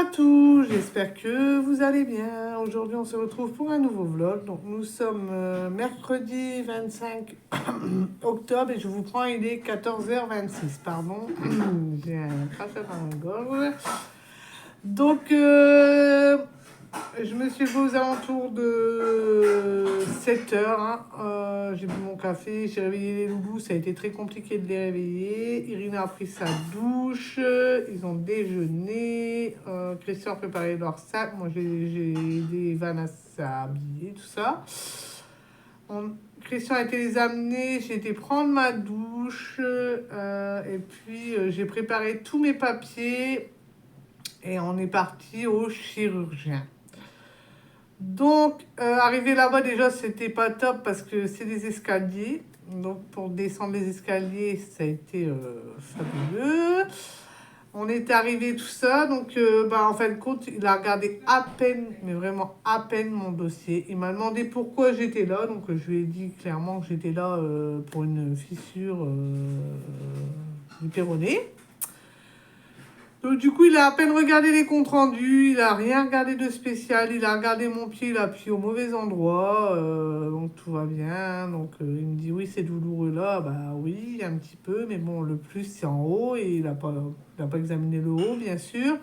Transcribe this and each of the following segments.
à tous, j'espère que vous allez bien. Aujourd'hui, on se retrouve pour un nouveau vlog. Donc, nous sommes mercredi 25 octobre et je vous prends, il est 14h26. Pardon, j'ai un crachat dans la gorge. Donc, je me suis levée aux alentours de 7h. J'ai bu mon café, j'ai réveillé les loulous. Ça a été très compliqué de les réveiller. Irina a pris sa douche. Ils ont déjeuné. Christian a préparé leur sac. Moi, j'ai aidé Van à s'habiller, tout ça. Christian a été les amener. J'ai été prendre ma douche. Et puis, j'ai préparé tous mes papiers. Et on est parti au chirurgien. Donc, arrivé là-bas, déjà, c'était pas top parce que c'est des escaliers. Donc, pour descendre les escaliers, ça a été fabuleux. On est arrivé tout ça. Donc, en fin de compte, il a regardé à peine, mais vraiment à peine mon dossier. Il m'a demandé pourquoi j'étais là. Donc, je lui ai dit clairement que j'étais là pour une fissure du péroné. Donc du coup, il a à peine regardé les comptes rendus, il n'a rien regardé de spécial, il a regardé mon pied, il a appuyé au mauvais endroit, donc tout va bien. Donc il me dit oui, c'est douloureux là, bah oui, un petit peu, mais bon, le plus c'est en haut et il n'a pas examiné le haut, bien sûr.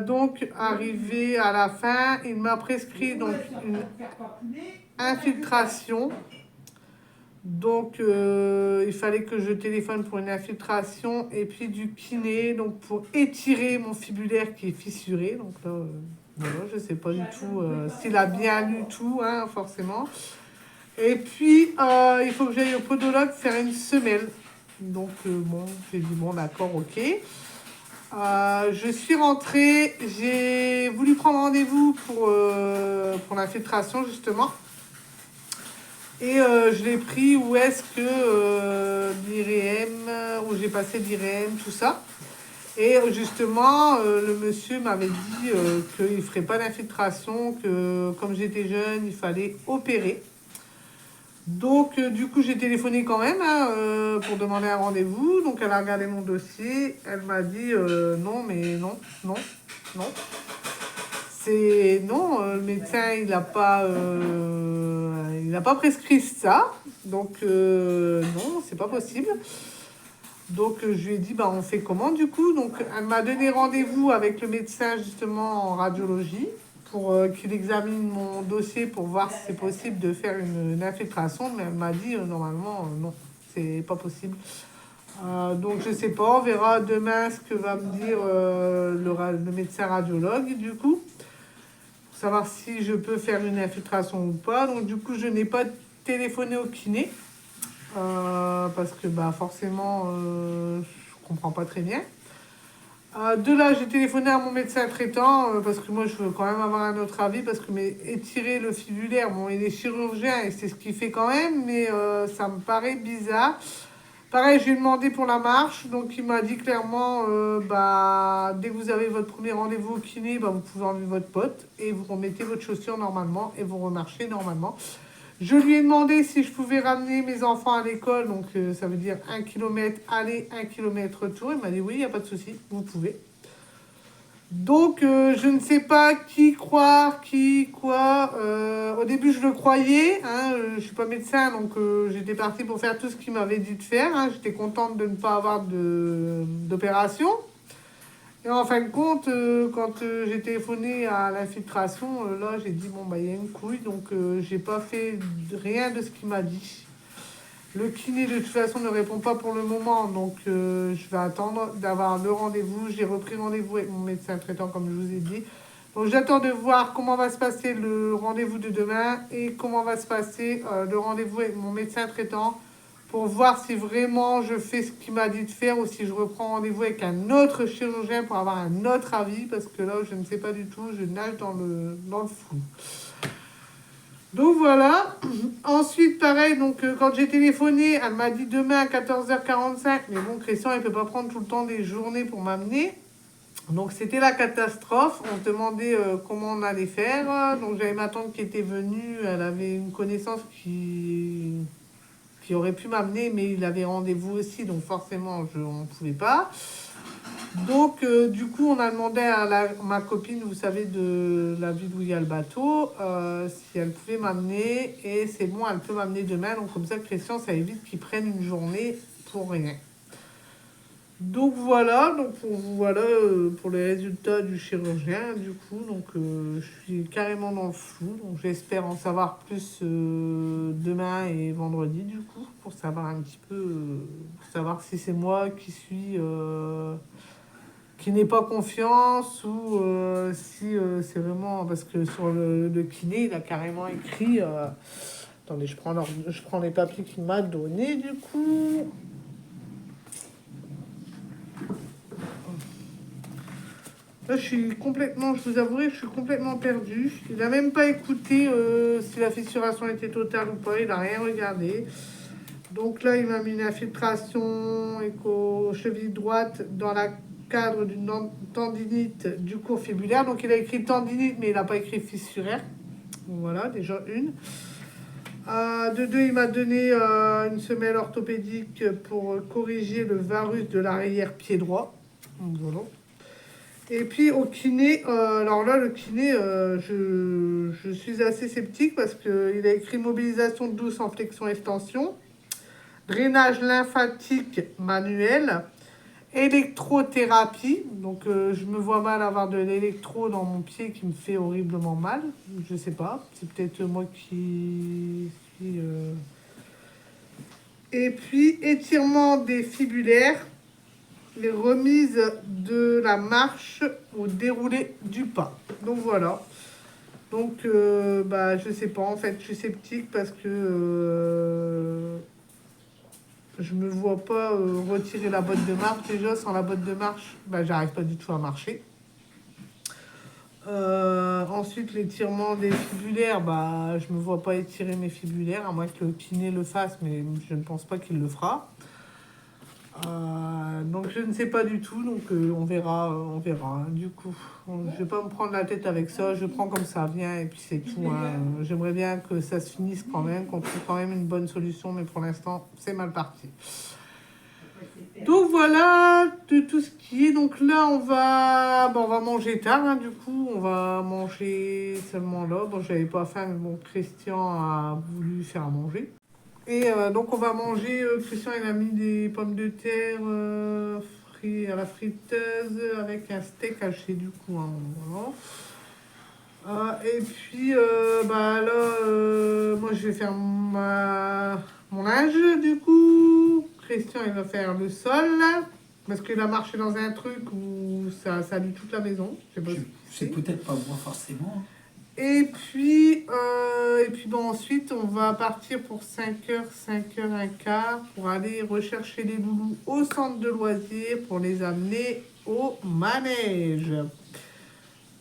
Donc arrivé à la fin, il m'a prescrit donc une infiltration. Donc, il fallait que je téléphone pour une infiltration et puis du kiné, donc pour étirer mon fibulaire qui est fissuré. Donc là, voilà, je ne sais pas du tout s'il a bien lu tout, hein, forcément. Et puis, il faut que j'aille au podologue faire une semelle. Donc, bon, j'ai dit, bon, d'accord, ok. Je suis rentrée, j'ai voulu prendre rendez-vous pour l'infiltration, justement. Et je l'ai pris où est-ce que l'IRM, où j'ai passé l'IRM, tout ça. Et justement, le monsieur m'avait dit qu'il ne ferait pas d'infiltration, que comme j'étais jeune, il fallait opérer. Donc, du coup, j'ai téléphoné quand même pour demander un rendez-vous. Donc, elle a regardé mon dossier. Elle m'a dit non, mais non, non, non. Non, le médecin il n'a pas prescrit ça, donc non, c'est pas possible. Donc je lui ai dit on fait comment du coup. Donc elle m'a donné rendez-vous avec le médecin justement en radiologie pour qu'il examine mon dossier pour voir si c'est possible de faire une infiltration, mais elle m'a dit normalement non, c'est pas possible. Donc je sais pas, on verra demain ce que va me dire le médecin radiologue du coup. Savoir si je peux faire une infiltration ou pas. Donc du coup, je n'ai pas téléphoné au kiné parce que forcément, je comprends pas très bien. De là, j'ai téléphoné à mon médecin traitant parce que moi, je veux quand même avoir un autre avis parce que étirer le fibulaire, bon, il est chirurgien et c'est ce qu'il fait quand même, mais ça me paraît bizarre. Pareil, je lui ai demandé pour la marche, donc il m'a dit clairement, dès que vous avez votre premier rendez-vous au kiné, vous pouvez enlever votre botte et vous remettez votre chaussure normalement et vous remarchez normalement. Je lui ai demandé si je pouvais ramener mes enfants à l'école, donc ça veut dire 1 km aller, 1 km retour. Il m'a dit oui, il n'y a pas de souci, vous pouvez. Donc, je ne sais pas qui croire, qui, quoi. Au début, je le croyais. Je ne suis pas médecin, donc j'étais partie pour faire tout ce qu'il m'avait dit de faire. J'étais contente de ne pas avoir d'opération. Et en fin de compte, quand j'ai téléphoné à l'infiltration, là, j'ai dit, il y a une couille. Donc, j'ai pas fait rien de ce qu'il m'a dit. Le kiné, de toute façon, ne répond pas pour le moment. Donc, je vais attendre d'avoir le rendez-vous. J'ai repris rendez-vous avec mon médecin traitant, comme je vous ai dit. Donc, j'attends de voir comment va se passer le rendez-vous de demain et comment va se passer le rendez-vous avec mon médecin traitant pour voir si vraiment je fais ce qu'il m'a dit de faire ou si je reprends rendez-vous avec un autre chirurgien pour avoir un autre avis. Parce que là, je ne sais pas du tout. Je nage dans le flou. Donc voilà. Ensuite, pareil, donc quand j'ai téléphoné, elle m'a dit demain à 14h45. Mais bon, Christian, il ne peut pas prendre tout le temps des journées pour m'amener. Donc c'était la catastrophe. On se demandait comment on allait faire. Donc j'avais ma tante qui était venue. Elle avait une connaissance qui aurait pu m'amener, mais il avait rendez-vous aussi. Donc forcément, on ne pouvait pas. Donc, du coup, on a demandé à ma copine, vous savez, de la ville où il y a le bateau, si elle pouvait m'amener. Et c'est bon, elle peut m'amener demain. Donc, comme ça, Christian, ça évite qu'il prenne une journée pour rien. Donc voilà, voilà pour les résultats du chirurgien, du coup. Donc, je suis carrément dans le flou. Donc, j'espère en savoir plus demain et vendredi, du coup, pour savoir un petit peu, pour savoir si c'est moi qui suis... qui n'ait pas confiance ou si c'est vraiment... Parce que sur le kiné, il a carrément écrit... attendez, je prends les papiers qu'il m'a donnés, du coup. Là, je vous avouerai que je suis complètement perdue. Il n'a même pas écouté si la fissuration était totale ou pas. Il n'a rien regardé. Donc là, il m'a mis une infiltration éco-cheville droite dans la cadre d'une tendinite du court fibulaire. Donc il a écrit tendinite, mais il n'a pas écrit fissuraire. Donc, voilà, déjà une. De deux, il m'a donné une semelle orthopédique pour corriger le varus de l'arrière pied droit. Donc, voilà. Et puis au kiné, alors là, le kiné, je suis assez sceptique parce qu'il a écrit mobilisation douce en flexion-extension, drainage lymphatique manuel, électrothérapie. Donc je me vois mal avoir de l'électro dans mon pied qui me fait horriblement mal. Je sais pas, c'est peut-être moi qui suis... Et puis étirement des fibulaires, les remises de la marche au déroulé du pas. Donc voilà. Donc je sais pas, en fait je suis sceptique parce que je me vois pas retirer la botte de marche. Déjà sans la botte de marche, j'arrive pas du tout à marcher. Ensuite l'étirement des fibulaires, je me vois pas étirer mes fibulaires à moins que le kiné le fasse, mais je ne pense pas qu'il le fera. Donc je ne sais pas du tout, donc on verra, du coup. Je vais pas me prendre la tête avec ça, je prends comme ça vient et puis c'est tout. J'aimerais bien que ça se finisse quand même, qu'on trouve quand même une bonne solution, mais pour l'instant c'est mal parti. Donc voilà de tout ce qui est. Donc là on va manger tard, du coup on va manger seulement là. Bon, j'avais pas faim, mais bon, Christian a voulu faire à manger. Et donc on va manger, Christian il a mis des pommes de terre à la friteuse avec un steak haché du coup. Voilà. Et puis moi je vais faire mon linge du coup. Christian il va faire le sol parce qu'il a marché dans un truc où ça salit toute la maison. Je sais peut-être pas moi forcément. Et puis ensuite, on va partir pour 5h, 5h15 pour aller rechercher les loulous au centre de loisirs pour les amener au manège.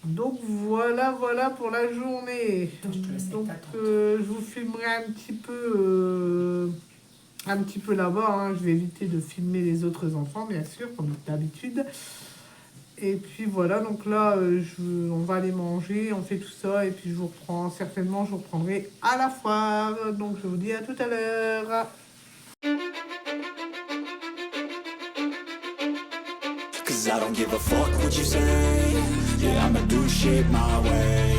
Donc voilà pour la journée. Donc je vous filmerai un petit peu là-bas. Je vais éviter de filmer les autres enfants, bien sûr, comme d'habitude. Et puis voilà, donc là, on va aller manger, on fait tout ça, et puis je vous reprendrai à la foire. Donc je vous dis à tout à l'heure. Cause I don't give a fuck what you say. Yeah, I'ma do shit my way.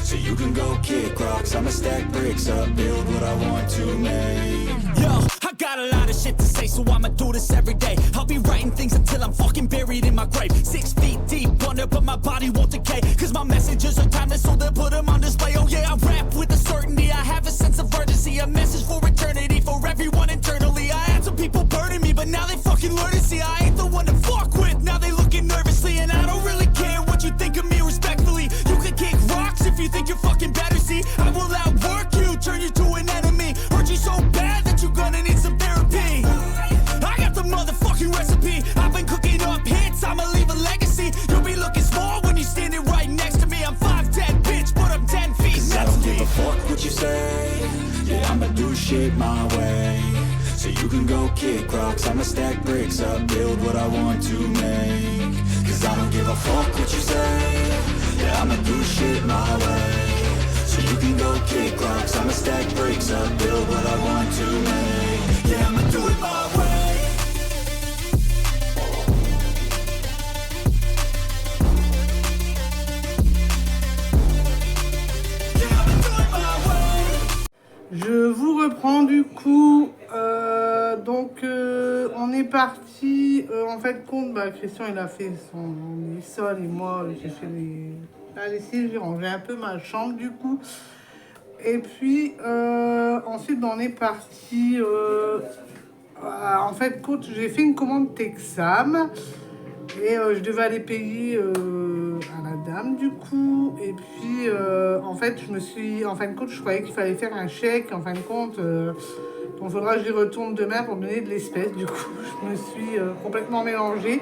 So you can go kick rocks, I'ma stack bricks up, build what I want to make. Yo, I got a lot of shit to say, so I'ma do this every day. I'll be writing things until I'm fucking buried in my grave. 6 feet deep under, but my body won't decay. Cause my messages are timeless, so they'll put them on display. Oh yeah, I rap with a certainty, I have a sense of urgency. A message for eternity, for everyone internally. I had some people burning me, but now they fucking learn to see I ain't the one to fuck with. Now they looking nervously, and I don't really care what you think of me respectfully. You can kick rocks if you think you're fucking better, see. I will outwork you, turn you to an enemy. Hurt you so bad that you're gonna need some therapy. I got the motherfucking recipe. I've been cooking up hits, I'ma leave a legacy. You'll be looking small when you're standing right next to me. I'm 5'10", bitch, but I'm 10 feet next to me. I don't give a fuck what you say. Yeah, I'ma do shit my way. So you can go kick rocks, I'ma stack bricks up, build what I want to make. Cause I don't give a fuck what you say. Yeah, I'ma do shit my way. So you can go kick rocks, I'ma stack bricks up, build what I want to make. Yeah, I'ma do it my way. reprends du coup. On est parti. En fait, compte, Christian il a fait les sols et moi j'ai fait la lessive, j'ai rangé un peu ma chambre du coup. Et puis ensuite on est parti. En fait, compte, j'ai fait une commande Texam. Et je devais aller payer à la dame du coup. Et puis en fait, en fin de compte, je croyais qu'il fallait faire un chèque. En fin de compte, donc il faudra que j'y retourne demain pour donner de l'espèce. Du coup, je me suis complètement mélangée.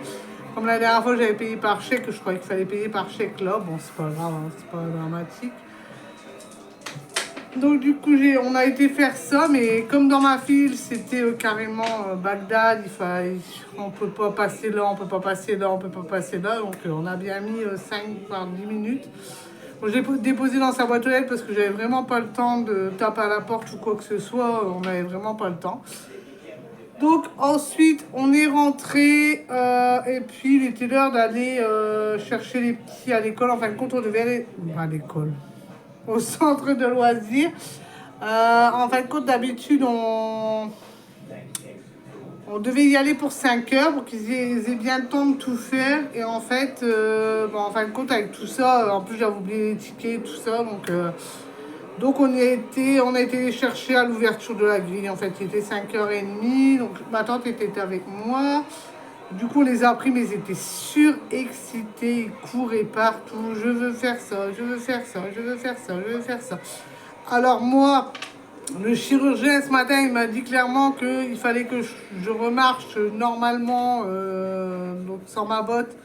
Comme la dernière fois, j'avais payé par chèque, je croyais qu'il fallait payer par chèque là. Bon, c'est pas grave, hein, c'est pas dramatique. Donc du coup, on a été faire ça, mais comme dans ma file, c'était carrément Bagdad, on peut pas passer là, on peut pas passer là, on peut pas passer là. Donc on a bien mis 5 par 10 minutes. Bon, j'ai déposé dans sa boîte aux lettres parce que j'avais vraiment pas le temps de taper à la porte ou quoi que ce soit. On n'avait vraiment pas le temps. Donc ensuite, on est rentré et puis il était l'heure d'aller chercher les petits à l'école. En fin de compte, on devait aller à l'école, au centre de loisirs. En fin de compte, d'habitude, on devait y aller pour 5 heures pour qu'ils aient bien le temps de tout faire. Et en fait, en fin de compte, avec tout ça, en plus j'avais oublié les tickets et tout ça. Donc on a été les chercher à l'ouverture de la grille. En fait, il était 5h30. Donc ma tante était avec moi. Du coup, on les a pris, mais ils étaient surexcités. Ils couraient partout. Je veux faire ça, je veux faire ça, je veux faire ça, je veux faire ça. Alors moi, le chirurgien ce matin, il m'a dit clairement qu'il fallait que je remarche normalement, donc sans ma botte.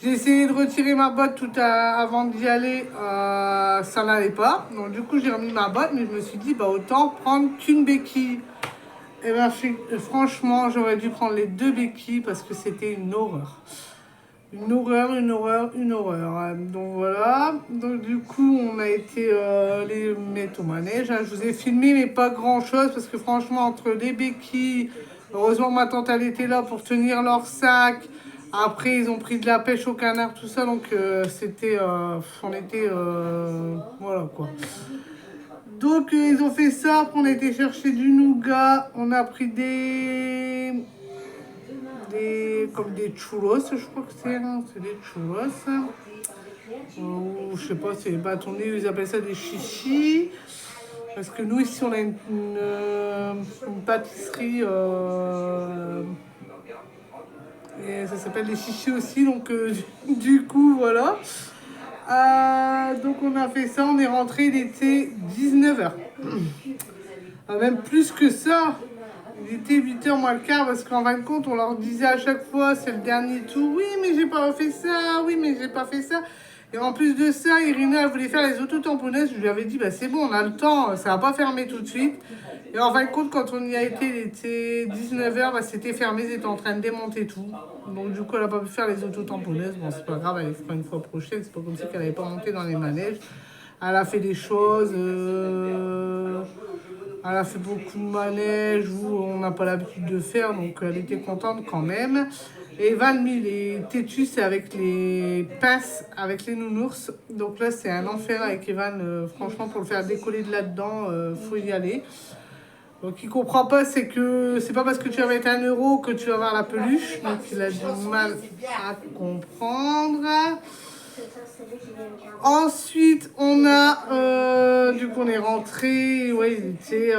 J'ai essayé de retirer ma botte avant d'y aller, ça n'allait pas. Donc du coup, j'ai remis ma botte, mais je me suis dit, autant prendre qu'une béquille. Et franchement, j'aurais dû prendre les 2 béquilles parce que c'était une horreur. Une horreur, une horreur, une horreur. Donc voilà. Donc du coup, on a été les mettre au manège. Je vous ai filmé, mais pas grand-chose parce que franchement, entre les béquilles, heureusement ma tante elle était là pour tenir leur sac. Après, ils ont pris de la pêche au canard, tout ça. Donc c'était, on était, voilà quoi. Donc ils ont fait ça. Après, on a été chercher du nougat. On a pris comme des churros, je crois que c'est, hein, c'est des churros. Ou je sais pas, c'est les bâtonnets, ils appellent ça des chichis. Parce que nous ici on a une pâtisserie et ça s'appelle les chichis aussi, donc du coup voilà. Donc on a fait ça, on est rentré, il était 19h. Même plus que ça. Il était 8h moins le quart parce qu'en fin de compte, on leur disait à chaque fois, c'est le dernier tour, oui, mais j'ai pas fait ça, oui, mais j'ai pas fait ça. Et en plus de ça, Irina, elle voulait faire les auto-tamponneuses. Je lui avais dit, c'est bon, on a le temps, ça va pas fermer tout de suite. Et en fin de compte, quand on y a été, il était 19h, c'était fermé, ils étaient en train de démonter tout. Donc du coup, elle a pas pu faire les auto-tamponneuses. Bon, c'est pas grave, elle les fera une fois prochaine, c'est pas comme si qu'elle n'avait pas monté dans les manèges. Elle a fait des choses... Elle a fait beaucoup de manèges où on n'a pas l'habitude de faire, donc elle était contente quand même. Et Evan, lui, il est têtu, c'est avec les pinces, avec les nounours. Donc là, c'est un enfer avec Evan. Franchement, pour le faire décoller de là-dedans, faut y aller. Donc il comprend pas, c'est que c'est pas parce que tu vas mettre 1 euro que tu vas avoir la peluche. Donc il a du mal à comprendre. Ensuite, on est rentré, ouais, il était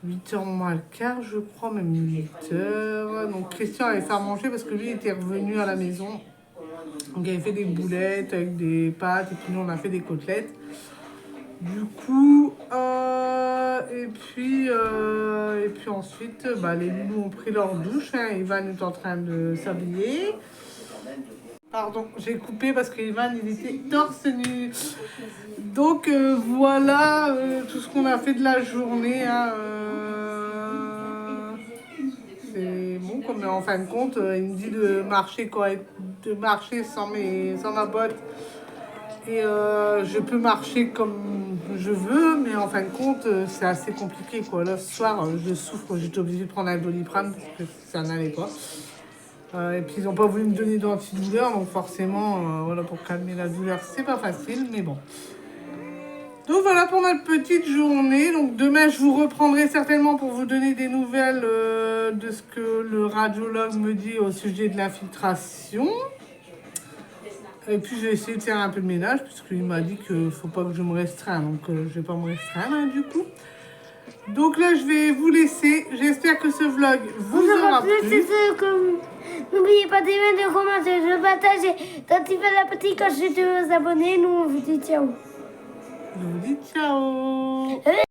8h moins le quart, je crois, même 8h. Donc Christian avait fait à manger parce que lui était revenu à la maison. Donc il avait fait des boulettes avec des pâtes et puis nous on a fait des côtelettes. Du coup, et puis ensuite, les loulous ont pris leur douche. Ivan est en train de s'habiller. Pardon, j'ai coupé parce qu'Ivan, il était torse nu. Donc voilà tout ce qu'on a fait de la journée. C'est bon, comme en fin de compte, il me dit de marcher sans ma botte. Et je peux marcher comme je veux, mais en fin de compte, c'est assez compliqué, quoi. Là, ce soir, je souffre, j'étais obligée de prendre un Doliprane parce que ça n'allait pas. Et puis ils n'ont pas voulu me donner d'antidouleur, donc forcément, voilà, pour calmer la douleur, c'est pas facile, mais bon. Donc voilà pour notre petite journée. Donc demain, je vous reprendrai certainement pour vous donner des nouvelles de ce que le radiologue me dit au sujet de l'infiltration. Et puis je vais essayer de faire un peu de ménage puisqu'il m'a dit qu'il ne faut pas que je me restreigne. Donc je ne vais pas me restreindre hein, du coup. Donc là, je vais vous laisser. J'espère que ce vlog vous aura plu. N'oubliez pas d'aimer, de commenter, de partager, d'activer la petite cloche de vous abonner. Nous, on vous dit ciao. Je vous dis ciao.